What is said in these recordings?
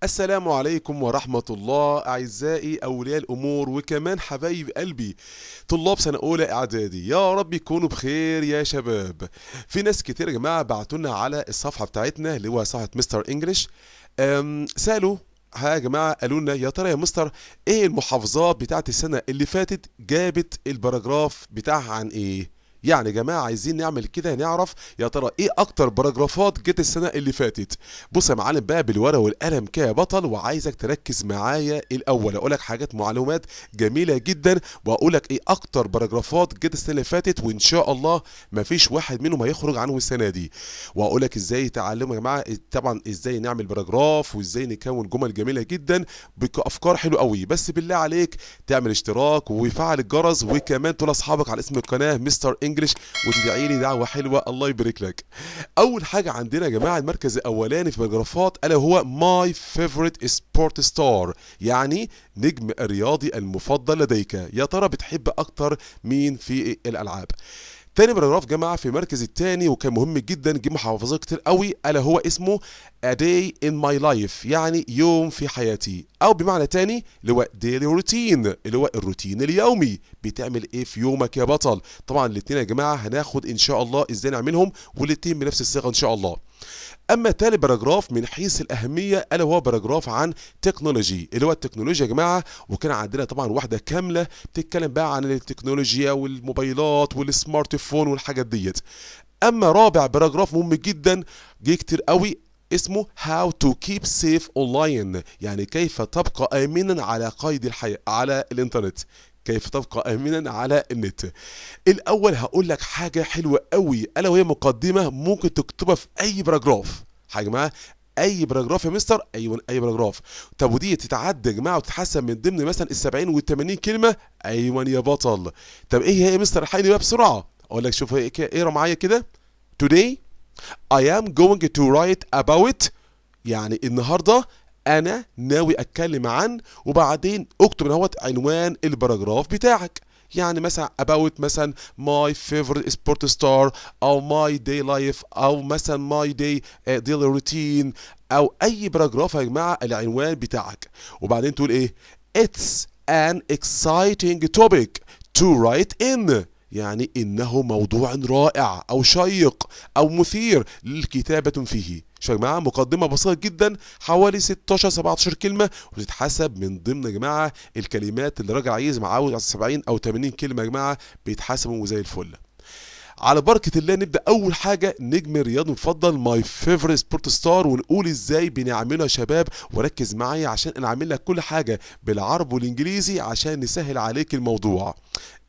السلام عليكم ورحمة الله أعزائي أولياء الأمور وكمان حبايب قلبي طلاب سنة أولى إعدادي، يا رب يكونوا بخير يا شباب. في ناس كتير يا جماعة بعتولنا على الصفحة بتاعتنا اللي هو صفحة مستر إنجلش. سألوا ها يا جماعة، قالوا لنا يا ترى يا مستر إيه المحافظات بتاعت السنة اللي فاتت جابت البراجراف بتاعها عن إيه؟ يعني يا جماعة عايزين نعمل كده نعرف يا ترى ايه اكتر باراجرافات جت السنة اللي فاتت. بص يا معلم بقى بالورقة والقلم كده يا بطل، وعايزك تركز معايا الاول اقول لك حاجات معلومات جميلة جدا، واقول لك ايه اكتر باراجرافات جت السنة اللي فاتت، وان شاء الله مفيش واحد منهم هيخرج عنه السنة دي. واقول لك ازاي تعلموا يا جماعة طبعا ازاي نعمل باراجراف وازاي نكون جمل جميلة جدا بافكار حلوة قوي. بس بالله عليك تعمل اشتراك وفعل الجرس، وكمان تقول لاصحابك على اسم القناة مستر انجلش، وتدعي لي دعوه حلوه الله يبارك لك. اول حاجه عندنا يا جماعه المركز الاولاني في الباراجرافات الا هو ماي فيفورت سبورت ستار، يعني نجم الرياضي المفضل لديك. يا ترى بتحب اكتر مين في الالعاب؟ تاني باراجراف جماعه في المركز الثاني وكان مهم جدا جه محافظات كتير قوي، الا هو اسمه A day in my life، يعني يوم في حياتي، او بمعنى تاني اللي هو daily routine اللي هو الروتين اليومي. بتعمل ايه في يومك يا بطل؟ طبعا الاثنين يا جماعه هناخد ان شاء الله ازاي نعملهم، والاثنين بنفس الصيغه ان شاء الله. اما تالت باراجراف من حيث الاهميه الا هو باراجراف عن تكنولوجي، اللي هو التكنولوجيا يا جماعه، وكان عندنا طبعا واحده كامله بتتكلم بقى عن التكنولوجيا والموبايلات والسمارت فون والحاجات ديت. اما رابع باراجراف مهم جدا جه كتير قوي اسمه How to keep safe online، يعني كيف تبقى آمنا على قيد الحياة على الإنترنت، كيف تبقى آمنا على النت. الأول هقول لك حاجة حلوة قوي ألا وهي مقدمة ممكن تكتبها في أي باراجراف. حاجة معايا، اي باراجراف يا مستر؟ ايوه اي باراجراف. طب ودي تتعدى يا جماعه وتتحسن من ضمن مثلا ال 70 وال 80 كلمه؟ ايوه يا بطل. طب ايه هي يا مستر؟ الحقني بقى بسرعه. اقول لك شوف اقرا معايا كده. Today I am going to write about، يعني النهارده انا ناوي اتكلم عن، وبعدين اكتب اهوت عنوان الباراجراف بتاعك. يعني مثلا about مثلا my favorite sport star، او my day life، او مثلا my day daily routine، او اي باراجراف يا جماعه العنوان بتاعك. وبعدين تقول ايه؟ it's an exciting topic to write in، يعني إنه موضوع رائع أو شيق أو مثير للكتابة فيه. شو يا جماعة مقدمة بسيطة جدا حوالي 16 17 كلمة، وتتحسب من ضمن يا جماعة الكلمات اللي الراجل عايز معود على 70 أو 80 كلمة يا جماعة بيتحسبوا زي الفل. على بركة الله نبدأ أول حاجة نجم الرياضي المفضل ماي فيفورت سبورت ستار، ونقول إزاي بنعمله يا شباب. وركز معايا عشان أنا عامل لك كل حاجة بالعربي والإنجليزي عشان نسهل عليك الموضوع.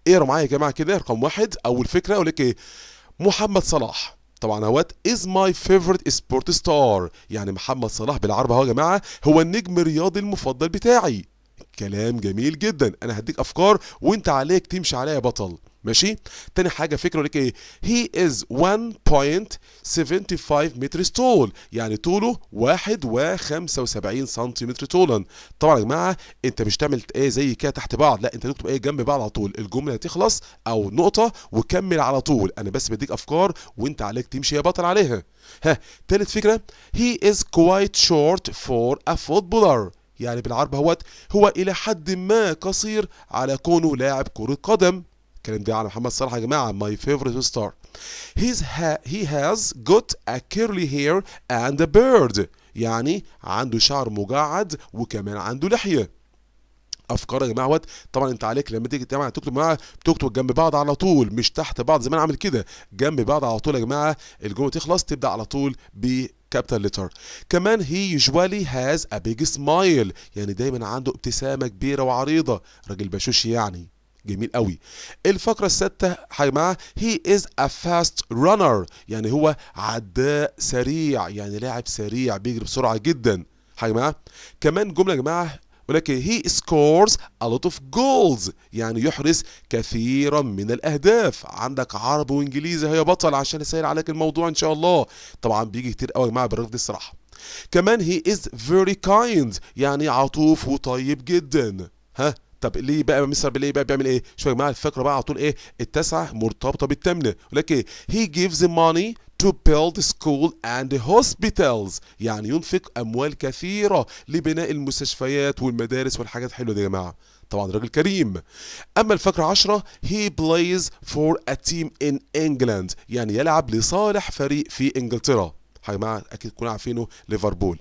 اقرا معايا يا جماعه كده. رقم واحد اول فكره اقول لك ايه؟ محمد صلاح طبعا اهوت is my favorite sport star، يعني محمد صلاح بالعربي اهو يا جماعه هو النجم الرياضي المفضل بتاعي. كلام جميل جدا، انا هديك افكار وانت عليك تمشي عليها يا بطل. ماشي. تاني حاجه فكره لك ايه؟ he is 1.75 متر طول، يعني طوله 1.75 سنتيمتر طولا. طبعا يا جماعه انت مش تعمل ايه زي كده تحت بعض، لا انت تكتب ايه جنب بعض على طول، الجمله هتخلص او نقطه وكمل على طول. انا بس بديك افكار وانت عليك تمشي يا بطل عليها. ها. تالت فكره he is quite short for a footballer، يعني بالعربي هو الى حد ما قصير على كونه لاعب كرة قدم. الكلام ده على محمد صلاح يا جماعة my favorite star. he has got a curly hair and a beard، يعني عنده شعر مجعد وكمان عنده لحية. افكار يا جماعه طبعا انت عليك لما تيجي طبعا تكتب معاها بتكتب جنب بعض على طول مش تحت بعض زي ما انا عامل كده، جنب بعض على طول يا جماعه. الجمله تخلص تبدا على طول بكابيتال لتر. كمان he usually has a big smile، يعني دايما عنده ابتسامه كبيره وعريضه، راجل بشوش يعني. جميل قوي. الفقره السادسه يا جماعه he is a fast runner، يعني هو عداء سريع، يعني لاعب سريع بيجري بسرعه جدا. يا جماعه كمان جمله يا جماعه ولكن he scores a lot of goals، يعني يحرز كثيرا من الأهداف. عندك عربي وإنجليزي يا بطل عشان يسهل عليك الموضوع إن شاء الله. طبعا بيجي كتير قوي يا جماعة بالرفض الصراحة. كمان he is very kind، يعني عطوف وطيب جدا. ها. طب ليه بقى مستر ليه بقى بيعمل ايه؟ شويه يا جماعه الفكره بقى على طول ايه؟ التاسعه مرتبطه بالثامنه، ولكن he gives money to build school and hospitals. يعني ينفق أموال كثيرة لبناء المستشفيات والمدارس والحاجات الحلوة دي يا جماعة. طبعا راجل كريم. أما الفقرة 10 he plays for a team in England. يعني يلعب لصالح فريق في إنجلترا. يا جماعة أكيد تكونوا عارفينه ليفربول.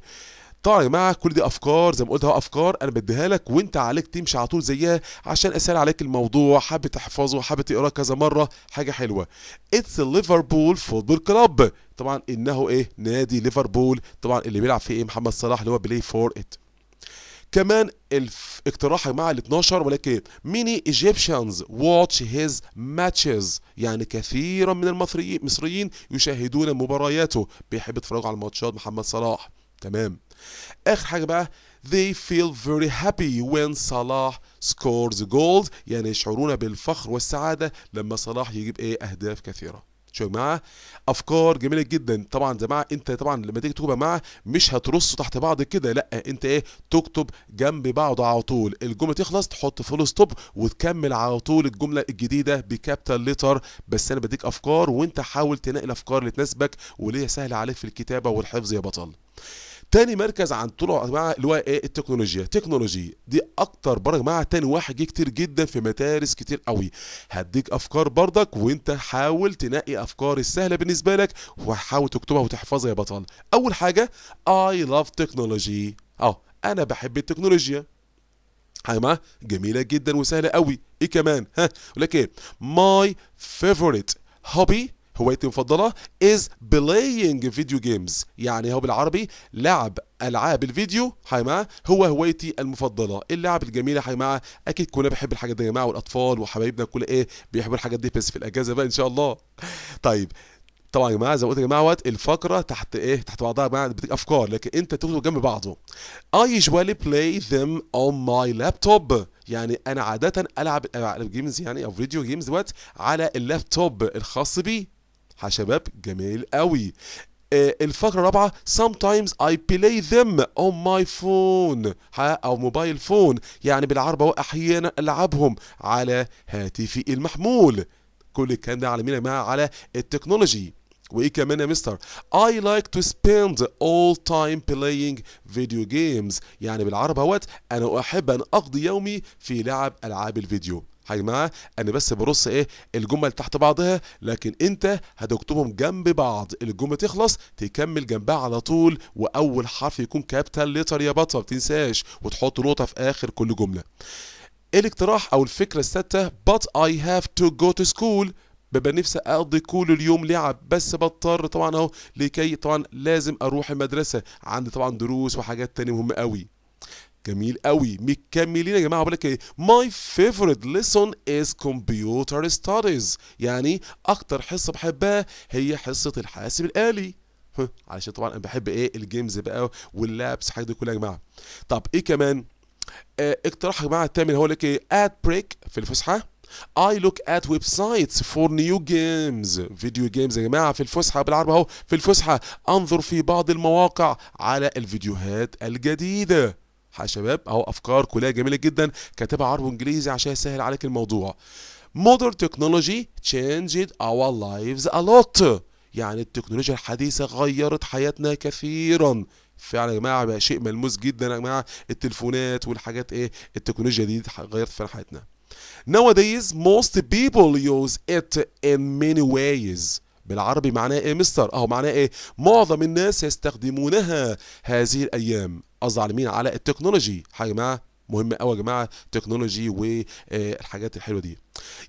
طبعا يا جماعه كل دي افكار زي ما قلت اهو، افكار انا بديها لك وانت عليك تمشي على طول زيها عشان اسهل عليك الموضوع. حابب تحفظه، حابب تقراه كذا مره، حاجه حلوه. اتس ليفربول فوتبول كلوب. طبعا انه ايه؟ نادي ليفربول. طبعا اللي بيلعب فيه ايه؟ محمد صلاح اللي هو بلاي فور ات. كمان اقتراح يا جماعه ال 12 ولكن many Egyptians watch his matches. يعني كثيرا من المصريين يشاهدون مبارياته، بيحب يتفرجوا على ماتشات محمد صلاح. تمام. اخر حاجه بقى they feel very happy when صلاح scores goals. يعني يشعرون بالفخر والسعاده لما صلاح يجيب ايه؟ اهداف كثيره. شو يا جماعه؟ افكار جميله جدا. طبعا يا جماعه انت طبعا لما تيجي تكتب يا جماعه مش هترصوا تحت بعض كده، لا انت ايه؟ تكتب جنب بعض على طول. الجمله تخلص تحط فول ستوب وتكمل على طول الجمله الجديده بكابيتال ليتر. بس انا بديك افكار وانت حاول تنقي الافكار اللي تناسبك واللي هي سهله عليك في الكتابه والحفظ يا بطل. تاني مركز عن طلوع يا جماعه اللي هو ايه؟ التكنولوجيا. تكنولوجي دي اكتر بره يا جماعه، تاني واحد جه كتير جدا في مدارس كتير قوي. هديك افكار بردك وانت حاول تنقي افكار السهله بالنسبه لك وحاول تكتبها وتحفظها يا بطل. اول حاجه I love technology. انا بحب التكنولوجيا. يا جماعه جميله جدا وسهله قوي. ايه كمان؟ ولكن my favorite hobby هوايتي المفضلة is playing video games. يعني هو بالعربي لعب ألعاب الفيديو. يا جماعة هو هوايتي المفضلة. اللعب الجميلة يا جماعة أكيد كلنا بنحب الحاجات دي يا جماعة، والأطفال وحبايبنا كل إيه بيحبوا الحاجات دي، بس في الأجازة بقى إن شاء الله. طيب طبعا يا جماعه زي ما قلت يا جماعه وقت الفقره تحت ايه؟ تحت بعضها يا جماعه بديك افكار لكن انت تكتب جنب بعضه. I usually play them on my laptop. يعني انا عاده العب جيمز يعني او فيديو جيمز دلوقتي على اللابتوب الخاص بي. يا شباب جميل قوي. الفقرة الرابعة sometimes I play them on my phone أو موبايل فون. يعني بالعربي أحيانا ألعبهم على هاتفي المحمول. كل الكلام ده على مين يا جماعة؟ على التكنولوجي. وايه كمان يا مستر؟ I like to spend all time playing video games. يعني بالعربي اهوت انا احب ان اقضي يومي في لعب العاب الفيديو. يا جماعه انا بس برص ايه؟ الجمل تحت بعضها لكن انت هتكتبهم جنب بعض. الجمله تخلص تكمل جنبها على طول واول حرف يكون كابيتال ليتر يا بطل، ما تنساش، وتحط نقطه في اخر كل جمله. الاقتراح او الفكره السادسه but I have to go to school. ببقى نفسي اقضي كل اليوم لعب بس بضطر طبعا اهو لكي طبعا لازم اروح المدرسه، عندي طبعا دروس وحاجات تانية مهمه قوي. جميل قوي. مكملين يا جماعه. بقول لك ايه؟ my favorite lesson is computer studies. يعني اكتر حصه بحبها هي حصه الحاسب الالي. علشان طبعا انا بحب ايه؟ الجيمز بقى واللابس حاجه دي كلها يا جماعه. طب ايه كمان؟ اقتراح يا جماعه التامن هو لك ايه؟ at break في الفسحه I look at websites for new games. فيديو جيمز يا جماعة في الفسحة بالعربي اهو. في الفسحة انظر في بعض المواقع على الفيديوهات الجديدة. يا شباب اهو افكار كلها جميلة جدا كاتبها عربي وانجليزي عشان يسهل عليك الموضوع. Modern technology changed our lives a lot. يعني التكنولوجيا الحديثة غيرت حياتنا كثيرا. فعلا يا جماعة بقى شيء ملموس جدا يا جماعة التليفونات والحاجات ايه؟ التكنولوجيا دي غيرت فعلا حياتنا. Nowadays most people use it in many ways. بالعربي معناه ايه مستر؟ معناه ايه؟ معظم الناس يستخدمونها هذه الايام. قصدي على مين؟ على التكنولوجي. يا جماعه مهمة قوي يا جماعه التكنولوجي والحاجات الحلوه دي.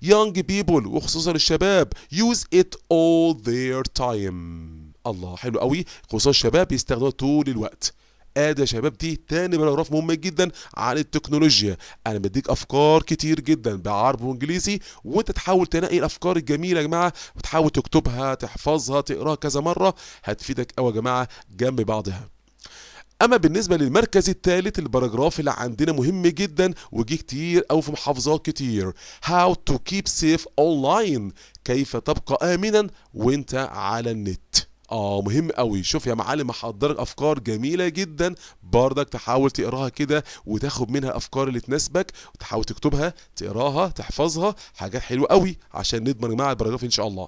Young people وخصوصا الشباب use it all their time. الله حلو قوي. خصوصا الشباب يستخدموها طول الوقت. ادي يا شباب دي تاني باراجراف مهم جدا عن التكنولوجيا. انا بديك افكار كتير جدا بعربي وانجليزي وانت تحاول تنقي الافكار الجميله يا جماعه وتحاول تكتبها تحفظها تقراها كذا مره. هتفيدك قوي يا جماعه جنب بعضها. اما بالنسبه للمركز الثالث الباراجراف اللي عندنا مهم جدا وجي كتير او في محافظات كتير. How to keep safe online. كيف تبقى امنا وانت على النت. مهم قوي. شوف يا معلم محضرك افكار جميله جدا بردك تحاول تقراها كده وتاخد منها الافكار اللي تناسبك وتحاول تكتبها تقراها تحفظها. حاجات حلوه قوي عشان نضمن يا جماعه الباراجراف ان شاء الله.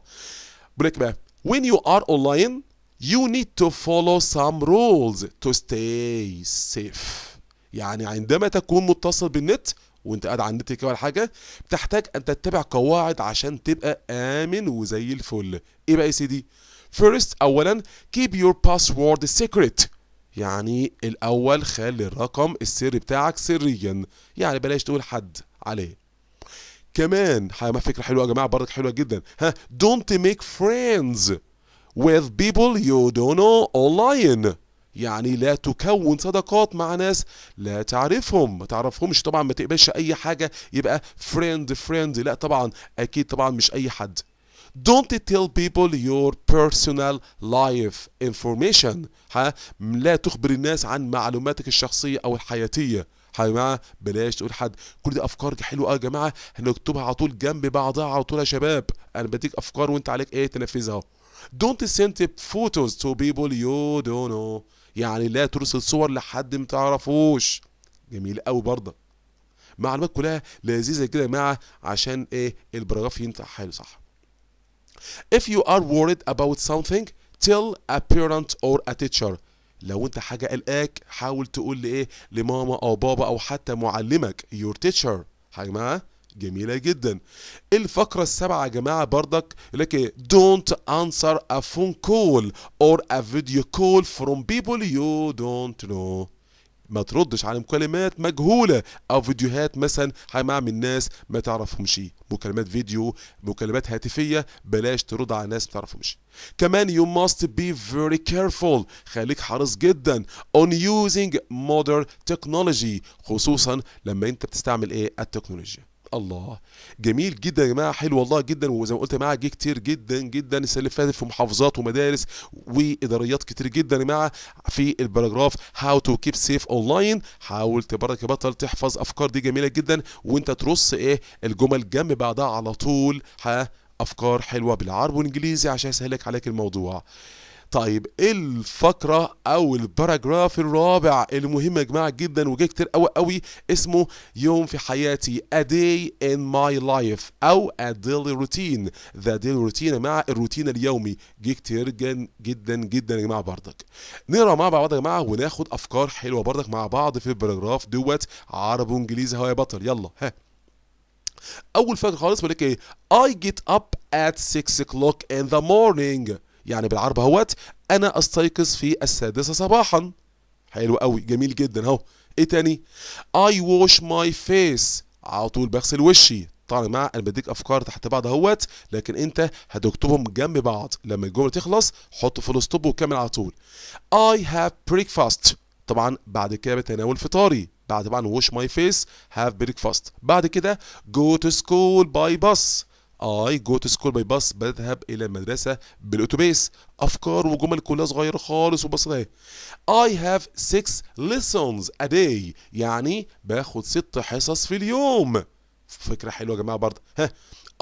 بقول لك بقى when you are online you need to follow some rules to stay safe. يعني عندما تكون متصل بالنت وانت قاعد على النت كده ولا حاجه بتحتاج ان تتبع قواعد عشان تبقى امن وزي الفل. ايه بقى يا سيدي؟ first اولا keep your password secret. يعني الاول خلي الرقم السري بتاعك سريا، يعني بلاش تقول حد عليه. كمان فكره حلوه يا جماعه برضك حلوه جدا، don't make friends with people you don't know online. يعني لا تكون صداقات مع ناس لا تعرفهم، ما تعرفهمش طبعا، ما تقبلش اي حاجه يبقى friend، لا طبعا اكيد طبعا مش اي حد. Don't tell people your personal life information. لا تخبر الناس عن معلوماتك الشخصيه او الحياتيه. يا جماعه بلاش تقول حد. كل دي افكار حلوه يا جماعه، هنكتبها على طول جنب بعضها على طول يا شباب. انا بديك افكار وانت عليك ايه تنفذها. Don't send photos to people you don't know. يعني لا ترسل صور لحد ما تعرفوش. جميل قوي برضه. معلومات كلها لذيذه كده يا جماعه عشان ايه البراجراف ينتهي حلو صح. If you are worried about something tell a parent or a teacher. لو انت حاجه قلقاك حاول تقول لايه لماما او بابا او حتى معلمك your teacher. يا جماعه جميله جدا. الفقره السابعه يا جماعه برضك لك ايه don't answer a phone call or a video call from people you don't know. ما تردش على مكالمات مجهوله او فيديوهات مثلا من ناس ما تعرفهمش، مكالمات فيديو مكالمات هاتفيه بلاش ترد على ناس ما تعرفهمش. كمان you must be very careful. خليك حريص جدا on using modern technology، خصوصا لما انت بتستعمل ايه التكنولوجيا. الله جميل جدا يا جماعه حلو والله جدا. وزي ما قلت يا جماعه جه كتير جدا جدا السنه اللي فاتت في محافظات ومدارس واداريات كتير جدا يا جماعه في الباراجراف هاو تو كيب سيف اونلاين. حاول تبرك بطل تحفظ افكار دي جميله جدا وانت ترص ايه الجمل جنب بعضها على طول. افكار حلوه بالعربي والانجليزي عشان يسهلك عليك الموضوع. طيب الفقرة أو الباراجراف الرابع المهم يا جماعة جدا وجاي كتير قوي قوي اسمه يوم في حياتي a day in my life أو a daily routine. the daily routine مع الروتين اليومي جه كتير جدا جدا يا جماعة برضك. نقرا مع بعض يا جماعة وناخد أفكار حلوة برضك مع بعض في الباراجراف دوت عربي وإنجليزي. هو يا بطل يلا أول فقرة خالص بقول لك إيه I get up at 6 o'clock in the morning. يعني بالعربي اهوت انا استيقظ في 6 صباحا. حلو قوي جميل جدا اهو. ايه تاني I wash my face. على طول بغسل وشي. طبعا يا جماعه انا بديك افكار تحت بعض اهوت لكن انت هتكتبهم جنب بعض، لما الجمله تخلص حط فول ستوب وكمل على طول. I have breakfast. طبعا بعد كده بتناول فطاري. بعد طبعا wash my face have breakfast. بعد كده go to school by bus. I go to school by bus. بذهب إلى المدرسة بالأتوبيس. أفكار وجمل كلها صغيرة خالص وبسيطة. I have 6 lessons a day. يعني باخد 6 حصص في اليوم. فكرة حلوة يا جماعة برضه.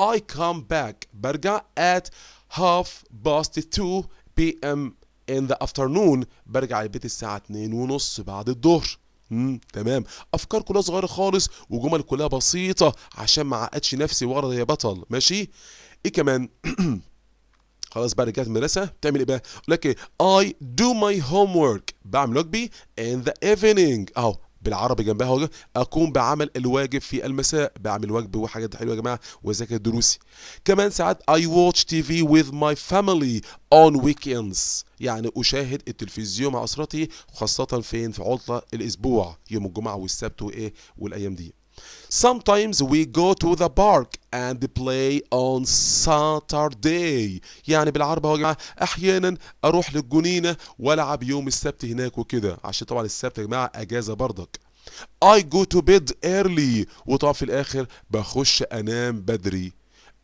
I come back. برجع at 2:30 p.m. in the afternoon. برجع البيت الساعة 2:30 بعد الظهر. تمام. افكار كلها صغيره خالص وجمل كلها بسيطه عشان ما اعقدش نفسي ورا يا بطل. ماشي. ايه كمان خلاص بعد كده المدرسه بتعمل ايه بقى؟ اقول لك ايه I do my homework. بعمل واجبي in the evening. اهو بالعربي جنبها اهو اكون بعمل الواجب في المساء. بعمل واجب وحاجات حلوه يا جماعه واذاكر دروسي. كمان ساعات I watch TV with my family on weekends. يعني اشاهد التلفزيون مع اسرتي خاصه فين في عطله الاسبوع يوم الجمعه والسبت وايه والايام دي. Sometimes we go to the park and play on Saturday. يعني بالعربي اهو يا جماعه احيانا اروح للجنينه والعب يوم السبت هناك وكده عشان طبعا السبت يا جماعه اجازه برضك. I go to bed early. وطبعا في الاخر بخش انام بدري.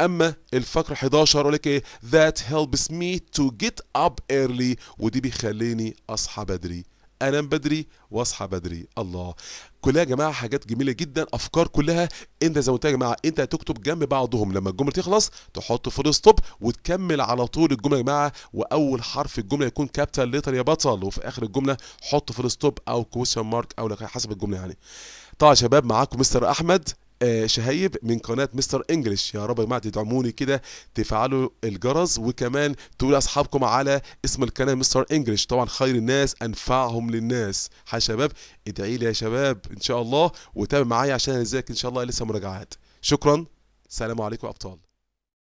اما الفقره 11 اقول لك ايه that helps me to get up early. ودي بيخليني اصحى بدري. انام بدري واصحى بدري. الله كلها يا جماعه حاجات جميله جدا افكار كلها. انت زي ما قلت يا جماعه انت هتكتب جنب بعضهم لما الجمله تخلص تحط فول ستوب وتكمل على طول الجمله يا جماعه واول حرف الجمله يكون كابيتال ليتر يا بطل وفي اخر الجمله حط فول ستوب او كويشن مارك او حسب الجمله يعني. طبعا يا شباب معاكم مستر احمد شهيب من قناه مستر انجلش. يا رب يا جماعه تدعموني كده، تفعلوا الجرس، وكمان تقولوا لاصحابكم على اسم القناه مستر انجلش. طبعا خير الناس انفعهم للناس. يا شباب ادعي لي يا شباب ان شاء الله، وتابع معايا عشان ازيك ان شاء الله لسه مراجعات. شكرا، سلام عليكم يا ابطال.